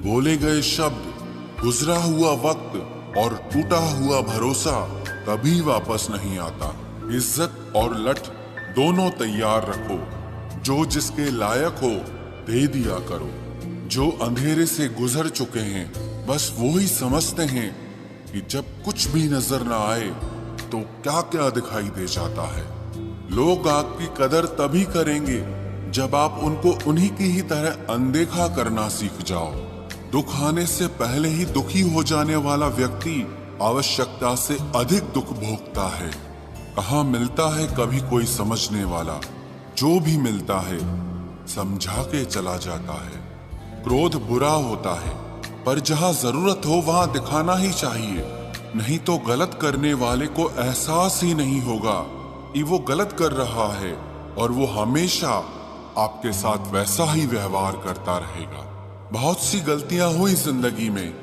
बोले गए शब्द, गुजरा हुआ वक्त और टूटा हुआ भरोसा कभी वापस नहीं आता। इज्जत और लठ दोनों तैयार रखो, जो जिसके लायक हो दे दिया करो। जो अंधेरे से गुजर चुके हैं बस वो ही समझते हैं कि जब कुछ भी नजर ना आए तो क्या क्या दिखाई दे जाता है। लोग आपकी कदर तभी करेंगे जब आप उनको उन्हीं की ही तरह अनदेखा करना सीख जाओ। दुख आने से पहले ही दुखी हो जाने वाला व्यक्ति आवश्यकता से अधिक दुख भोगता है। कहाँ मिलता है कभी कोई समझने वाला, जो भी मिलता है समझा के चला जाता है। क्रोध बुरा होता है पर जहाँ जरूरत हो वहां दिखाना ही चाहिए, नहीं तो गलत करने वाले को एहसास ही नहीं होगा कि वो गलत कर रहा है और वो हमेशा आपके साथ वैसा ही व्यवहार करता रहेगा। बहुत सी गलतियां हुई जिंदगी में,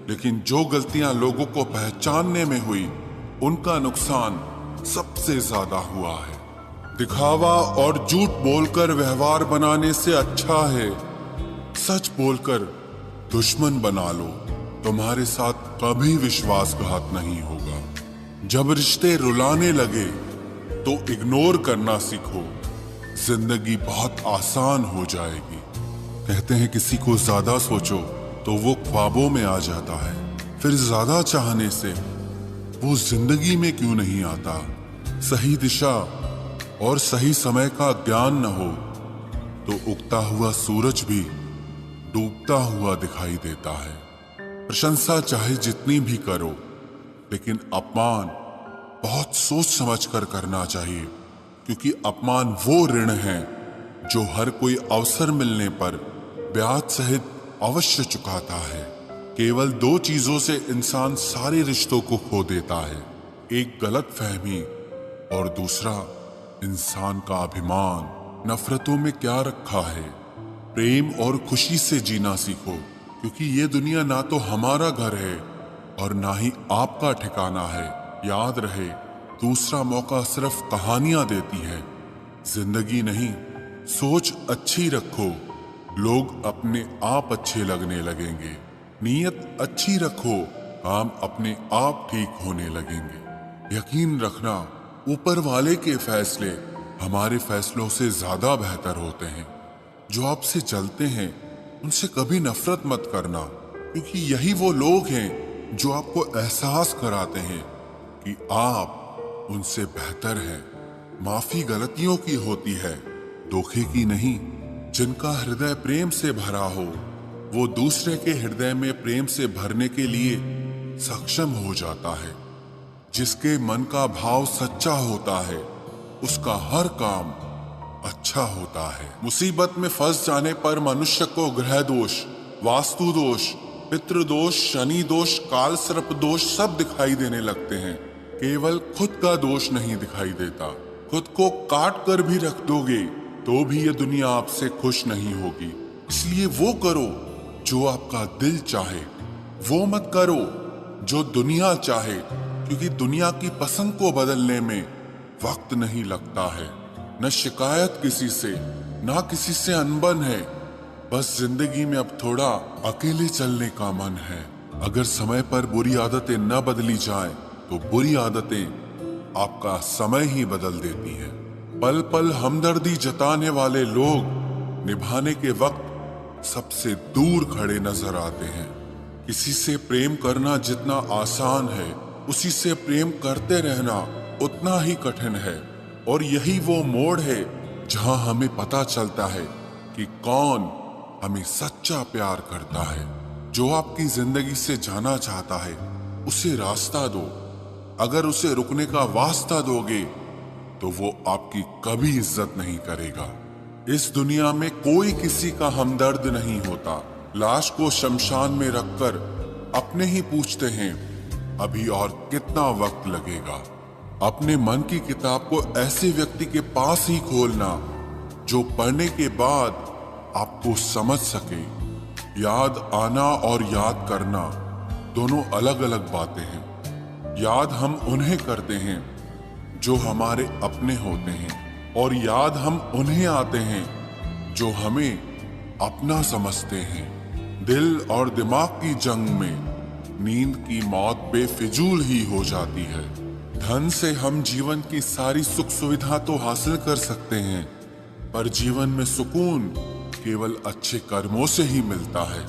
लेकिन जो गलतियां लोगों को पहचानने में हुई उनका नुकसान सबसे ज्यादा हुआ है। दिखावा और झूठ बोलकर व्यवहार बनाने से अच्छा है सच बोलकर दुश्मन बना लो, तुम्हारे साथ कभी विश्वासघात नहीं होगा। जब रिश्ते रुलाने लगे तो इग्नोर करना सीखो, जिंदगी बहुत आसान हो जाएगी। कहते हैं किसी को ज्यादा सोचो तो वो ख्वाबों में आ जाता है, फिर ज्यादा चाहने से वो जिंदगी में क्यों नहीं आता। सही दिशा और सही समय का ज्ञान न हो तो उगता हुआ सूरज भी डूबता हुआ दिखाई देता है। प्रशंसा चाहे जितनी भी करो, लेकिन अपमान बहुत सोच समझ कर करना चाहिए, क्योंकि अपमान वो ऋण है जो हर कोई अवसर मिलने पर ब्याज सहित अवश्य चुकाता है। केवल दो चीजों से इंसान सारे रिश्तों को खो देता है, एक गलत फहमी और दूसरा इंसान का अभिमान। नफरतों में क्या रखा है, प्रेम और खुशी से जीना सीखो, क्योंकि ये दुनिया ना तो हमारा घर है और ना ही आपका ठिकाना है। याद रहे, दूसरा मौका सिर्फ कहानियां देती है, जिंदगी नहीं। सोच अच्छी रखो, लोग अपने आप अच्छे लगने लगेंगे। नीयत अच्छी रखो, काम अपने आप ठीक होने लगेंगे। यकीन रखना, ऊपर वाले के फैसले हमारे फैसलों से ज्यादा बेहतर होते हैं। जो आपसे जलते हैं उनसे कभी नफरत मत करना, क्योंकि यही वो लोग हैं जो आपको एहसास कराते हैं कि आप उनसे बेहतर हैं। माफी गलतियों की होती है, धोखे की नहीं। जिनका हृदय प्रेम से भरा हो वो दूसरे के हृदय में प्रेम से भरने के लिए सक्षम हो जाता है। जिसके मन का भाव सच्चा होता है उसका हर काम अच्छा होता है। मुसीबत में फंस जाने पर मनुष्य को ग्रह दोष, वास्तु दोष, पितृ दोष, शनि दोष, काल सर्प दोष सब दिखाई देने लगते हैं। केवल खुद का दोष नहीं दिखाई देता। खुद को काट कर भी रख दोगे तो भी ये दुनिया आपसे खुश नहीं होगी। इसलिए वो करो जो आपका दिल चाहे, वो मत करो जो दुनिया चाहे, क्योंकि दुनिया की पसंद को बदलने में वक्त नहीं लगता है। न शिकायत किसी से, ना किसी से अनबन है, बस जिंदगी में अब थोड़ा अकेले चलने का मन है। अगर समय पर बुरी आदतें न बदली जाएं, तो बुरी आदतें आपका समय ही बदल देती हैं। पल पल हमदर्दी जताने वाले लोग निभाने के वक्त सबसे दूर खड़े नजर आते हैं। किसी से प्रेम करना जितना आसान है, उसी से प्रेम करते रहना उतना ही कठिन है। और यही वो मोड़ है जहां हमें पता चलता है कि कौन हमें सच्चा प्यार करता है। जो आपकी जिंदगी से जाना चाहता है उसे रास्ता दो। अगर उसे रुकने का वास्ता दोगे तो वो आपकी कभी इज्जत नहीं करेगा। इस दुनिया में कोई किसी का हमदर्द नहीं होता। लाश को शमशान में रखकर अपने ही पूछते हैं अभी और कितना वक्त लगेगा। अपने मन की किताब को ऐसे व्यक्ति के पास ही खोलना जो पढ़ने के बाद आपको समझ सके। याद आना और याद करना दोनों अलग अलग बातें हैं। याद हम उन्हें करते हैं जो हमारे अपने होते हैं, और याद हम उन्हें आते हैं जो हमें अपना समझते हैं। दिल और दिमाग की जंग में नींद की मौत बेफिजूल ही हो जाती है। धन से हम जीवन की सारी सुख सुविधा तो हासिल कर सकते हैं, पर जीवन में सुकून केवल अच्छे कर्मों से ही मिलता है।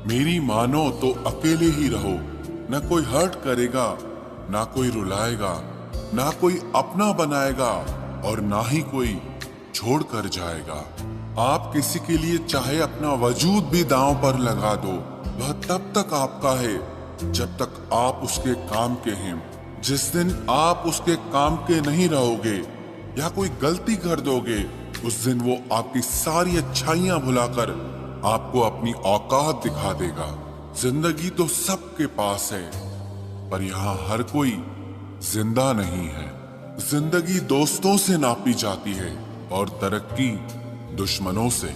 मेरी मानो तो अकेले ही रहो, न कोई हर्ट करेगा, ना कोई रुलाएगा, ना कोई अपना बनाएगा और ना ही कोई छोड़ कर जाएगा। आप किसी के लिए चाहे अपना वजूद भी दांव पर लगा दो, वह तब तक आपका है जब तक आप उसके काम के हैं। जिस दिन आप उसके काम के नहीं रहोगे या कोई गलती कर दोगे, उस दिन वो आपकी सारी अच्छाइयां भुलाकर आपको अपनी औकात दिखा देगा। जिंदगी तो सबके पास है, पर यहाँ हर कोई जिंदा नहीं है। जिंदगी दोस्तों से नापी जाती है और तरक्की दुश्मनों से,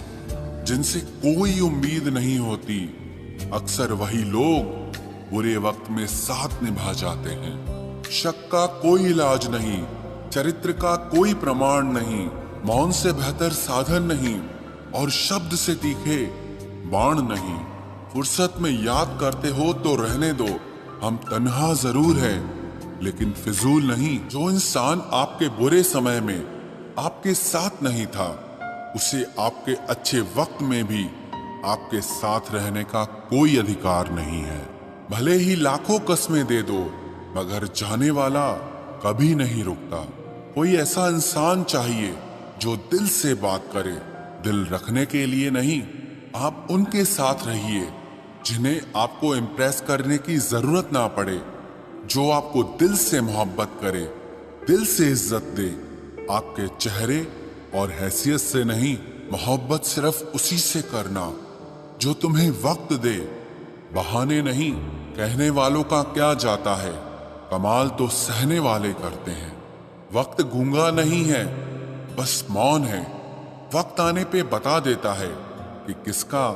जिनसे कोई उम्मीद नहीं होती। अक्सर वही लोग बुरे वक्त में साथ निभा जाते हैं। शक का कोई इलाज नहीं, चरित्र का कोई प्रमाण नहीं, मौन से बेहतर साधन नहीं और शब्द से तीखे बाण नहीं। फुर्सत में याद करते हो तो रहने दो, हम तन्हा जरूर हैं लेकिन फिजूल नहीं। जो इंसान आपके बुरे समय में आपके साथ नहीं था, उसे आपके अच्छे वक्त में भी आपके साथ रहने का कोई अधिकार नहीं है। भले ही लाखों कस्में दे दो, मगर जाने वाला कभी नहीं रुकता। कोई ऐसा इंसान चाहिए जो दिल से बात करे, दिल रखने के लिए नहीं। आप उनके साथ रहिए जिन्हें आपको इम्प्रेस करने की जरूरत ना पड़े, जो आपको दिल से मोहब्बत करे, दिल से इज्जत दे। आपके चेहरे और हैसियत से नहीं, मोहब्बत सिर्फ उसी से करना जो तुम्हें वक्त दे। बहाने नहीं, कहने वालों का क्या जाता है, कमाल तो सहने वाले करते हैं। वक्त गूंगा नहीं है, बस मौन है। वक्त आने पे बता देता है कि किसका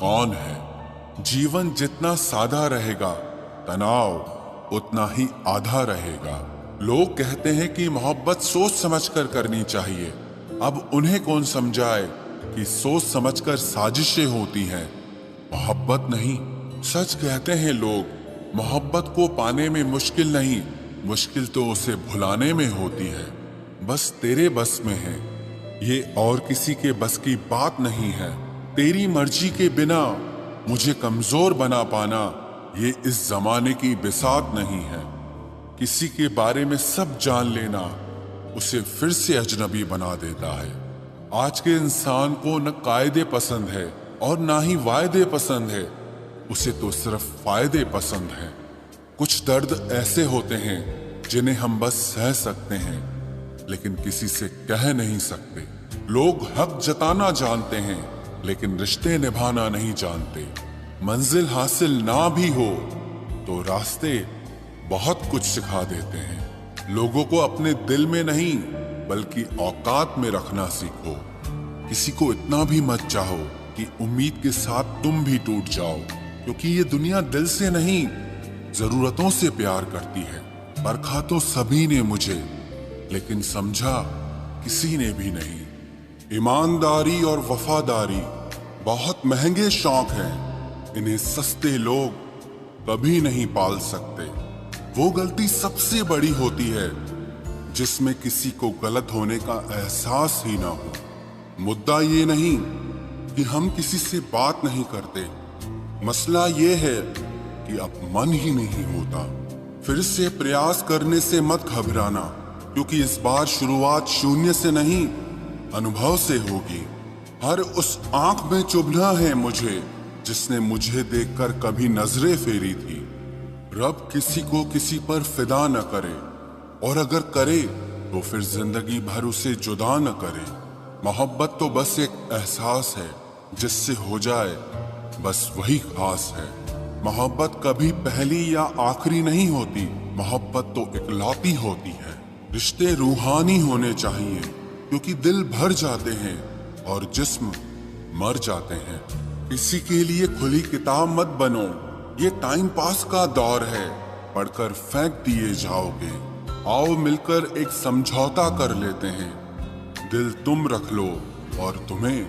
कौन है। जीवन जितना सादा रहेगा, तनाव उतना ही आधा रहेगा। लोग कहते हैं कि मोहब्बत सोच समझकर करनी चाहिए। अब उन्हें कौन समझाए कि सोच समझकर साजिशें होती हैं, मोहब्बत नहीं। सच कहते हैं लोग, मोहब्बत को पाने में मुश्किल नहीं, मुश्किल तो उसे भुलाने में होती है। बस तेरे बस में है, ये और किसी के बस की बात नहीं है। तेरी मर्जी के बिना मुझे कमजोर बना पाना, ये इस जमाने की बिसात नहीं है। किसी के बारे में सब जान लेना उसे फिर से अजनबी बना देता है। आज के इंसान को न कायदे पसंद है और ना ही वायदे पसंद है, उसे तो सिर्फ फायदे पसंद है। कुछ दर्द ऐसे होते हैं जिन्हें हम बस सह सकते हैं, लेकिन किसी से कह नहीं सकते। लोग हक जताना जानते हैं, लेकिन रिश्ते निभाना नहीं जानते। मंजिल हासिल ना भी हो तो रास्ते बहुत कुछ सिखा देते हैं। लोगों को अपने दिल में नहीं बल्कि औकात में रखना सीखो। किसी को इतना भी मत चाहो कि उम्मीद के साथ तुम भी टूट जाओ, क्योंकि ये दुनिया दिल से नहीं जरूरतों से प्यार करती है। परखा तो सभी ने मुझे, लेकिन समझा किसी ने भी नहीं। ईमानदारी और वफादारी बहुत महंगे शौक हैं, इन्हें सस्ते लोग कभी नहीं पाल सकते। वो गलती सबसे बड़ी होती है जिसमें किसी को गलत होने का एहसास ही ना हो। मुद्दा ये नहीं कि हम किसी से बात नहीं करते, मसला ये है कि अब मन ही नहीं होता। फिर से प्रयास करने से मत घबराना, क्योंकि इस बार शुरुआत शून्य से नहीं अनुभव से होगी। हर उस आंख में चुभना है मुझे जिसने मुझे देखकर कभी नजरें फेरी थी। रब किसी को किसी पर फिदा न करे, और अगर करे तो फिर जिंदगी भर उसे जुदा न करे। मोहब्बत तो बस एक एहसास है, जिससे हो जाए बस वही खास है। मोहब्बत कभी पहली या आखिरी नहीं होती, मोहब्बत तो इकलौती होती है। रिश्ते रूहानी होने चाहिए, क्योंकि दिल भर जाते हैं और जिस्म मर जाते हैं। किसी के लिए खुली किताब मत बनो, ये टाइम पास का दौर है, पढ़कर फेंक दिए जाओगे। आओ मिलकर एक समझौता कर लेते हैं, दिल तुम रख लो और तुम्हें